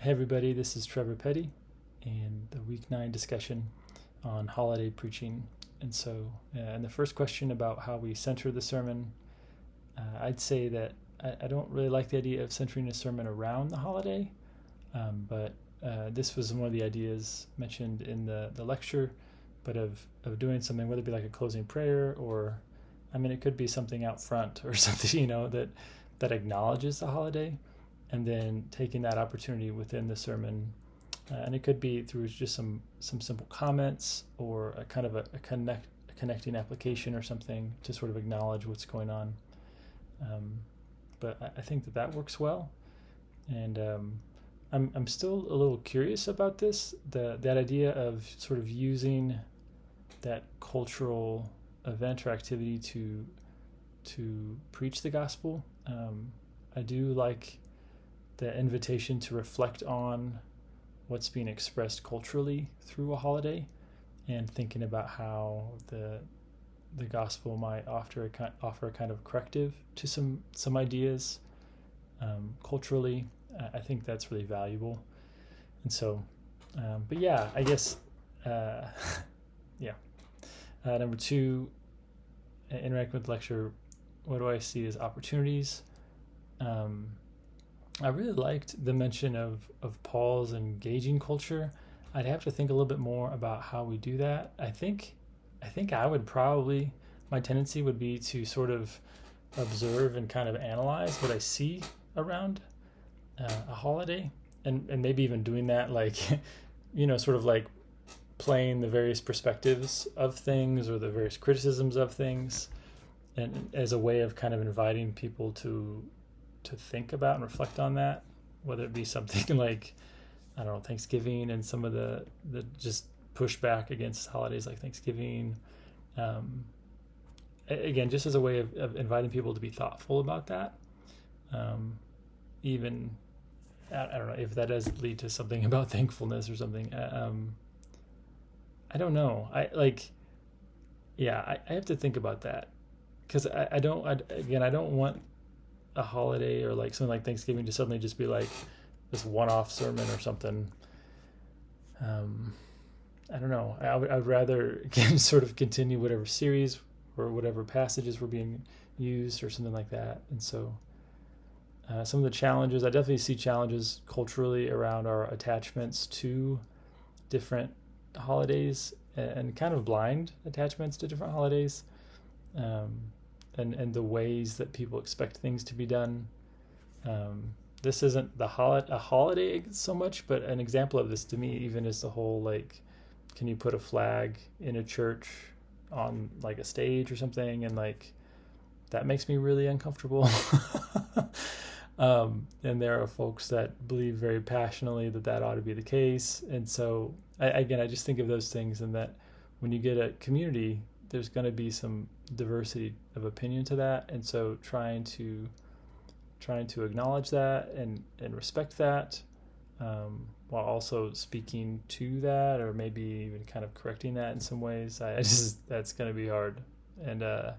Hey everybody, this is Trevor Petty and the week 9 discussion on holiday preaching. And the first question about how we center the sermon, I'd say that I don't really like the idea of centering a sermon around the holiday, but this was one of the ideas mentioned in the lecture, but of doing something, whether it be like a closing prayer or, it could be something out front or something, that acknowledges the holiday, and then taking that opportunity within the sermon, and it could be through just some simple comments or a kind of a connecting application or something to sort of acknowledge what's going on. But I think that works well, and I'm still a little curious about that idea of sort of using that cultural event or activity to preach the gospel. I do like the invitation to reflect on what's being expressed culturally through a holiday, and thinking about how the gospel might offer a kind of corrective to some ideas culturally. I think that's really valuable. And so, but yeah, I guess, yeah. Number 2, interact with lecture. What do I see as opportunities? I really liked the mention of Paul's engaging culture. I'd have to think a little bit more about how we do that. I think I would probably, my tendency would be to sort of observe and kind of analyze what I see around a holiday, and maybe even doing that, like, sort of like playing the various perspectives of things or the various criticisms of things, and as a way of kind of inviting people to think about and reflect on that, whether it be something like, I don't know, Thanksgiving and some of the just pushback against holidays like Thanksgiving. Again, just as a way of inviting people to be thoughtful about that. Even, I don't know if that does lead to something about thankfulness or something. I don't know. I have to think about that, because I don't want a holiday or like something like Thanksgiving to suddenly just be like this one-off sermon or something. I don't know. I would rather sort of continue whatever series or whatever passages were being used or something like that. And so some of the challenges, I definitely see challenges culturally around our attachments to different holidays, and kind of blind attachments to different holidays. And the ways that people expect things to be done. This isn't a holiday so much, but an example of this to me even is the whole, like, can you put a flag in a church on like a stage or something, and like that makes me really uncomfortable. And there are folks that believe very passionately that ought to be the case, and so I just think of those things, and that when you get a community, there's going to be some diversity of opinion to that, and so trying to acknowledge that and respect that, while also speaking to that, or maybe even kind of correcting that in some ways. That's going to be hard, and I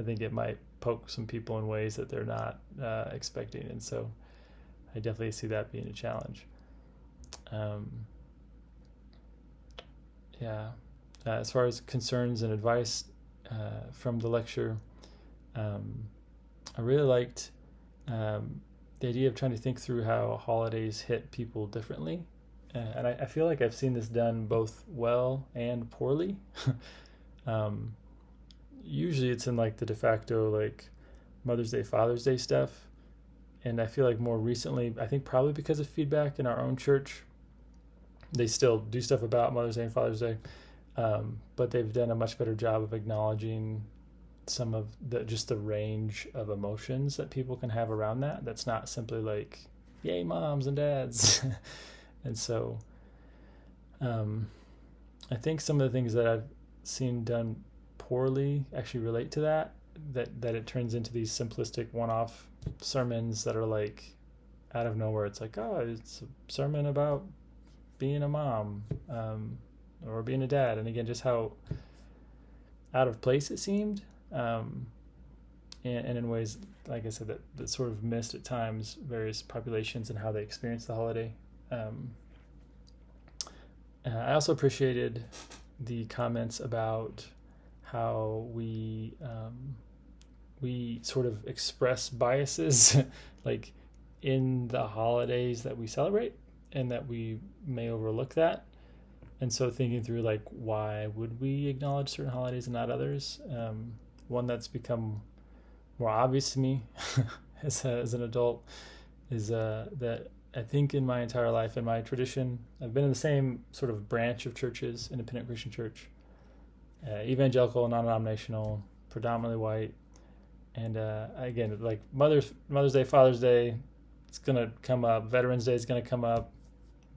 think it might poke some people in ways that they're not expecting, and so I definitely see that being a challenge. As far as concerns and advice from the lecture, I really liked the idea of trying to think through how holidays hit people differently. And I feel like I've seen this done both well and poorly. Usually it's in like the de facto, like Mother's Day, Father's Day stuff. And I feel like more recently, I think probably because of feedback in our own church, they still do stuff about Mother's Day and Father's Day. But they've done a much better job of acknowledging some of the range of emotions that people can have around that. That's not simply like, yay, moms and dads. And so I think some of the things that I've seen done poorly actually relate to that it turns into these simplistic one-off sermons that are like out of nowhere. It's like, oh, it's a sermon about being a mom, or being a dad, and again, just how out of place it seemed, and in ways, like I said, that sort of missed at times various populations and how they experience the holiday. I also appreciated the comments about how we sort of express biases like in the holidays that we celebrate, and that we may overlook that. And so thinking through like, why would we acknowledge certain holidays and not others? One that's become more obvious to me as an adult is that I think in my entire life, in my tradition, I've been in the same sort of branch of churches, independent Christian church, evangelical, non-denominational, predominantly white. And again, like Mother's Day, Father's Day, it's gonna come up. Veterans Day is gonna come up.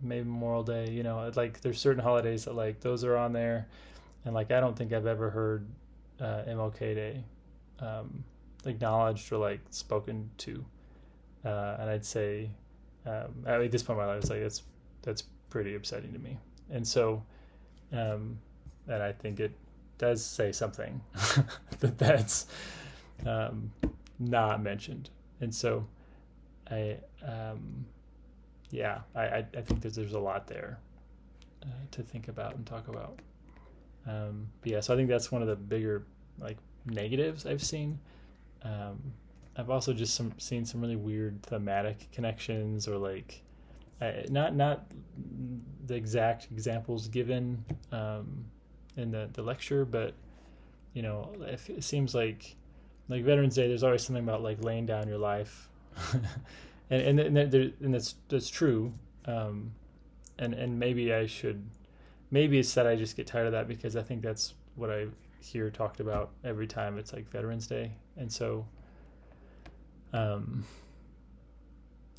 Maybe Memorial Day. Like there's certain holidays that like those are on there, and like I don't think I've ever heard MLK Day acknowledged or like spoken to. And I'd say at this point in my life, it's like that's pretty upsetting to me. And so, and I think it does say something that's not mentioned. And so I think there's a lot there to think about and talk about. So I think that's one of the bigger like negatives I've seen. I've also just seen some really weird thematic connections, or like not the exact examples given in the lecture, but it seems like Veterans Day, there's always something about like laying down your life, and that's true, and maybe it's that I just get tired of that, because I think that's what I hear talked about every time it's like Veterans Day. And so I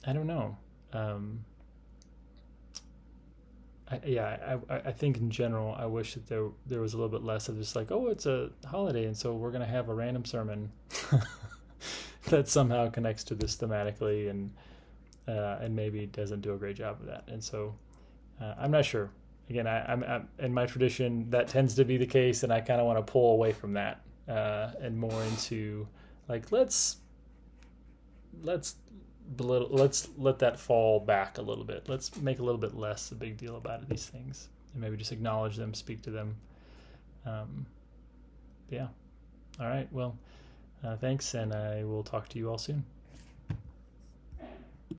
don't know. I think in general, I wish that there was a little bit less of this like, oh, it's a holiday, and so we're going to have a random sermon that somehow connects to this thematically, and maybe doesn't do a great job of that. And so I'm not sure. Again, I'm in my tradition, that tends to be the case, and I kind of want to pull away from that and more into like let's let that fall back a little bit. Let's make a little bit less a big deal about these things, and maybe just acknowledge them, speak to them. Yeah. All right. Well, thanks, and I will talk to you all soon.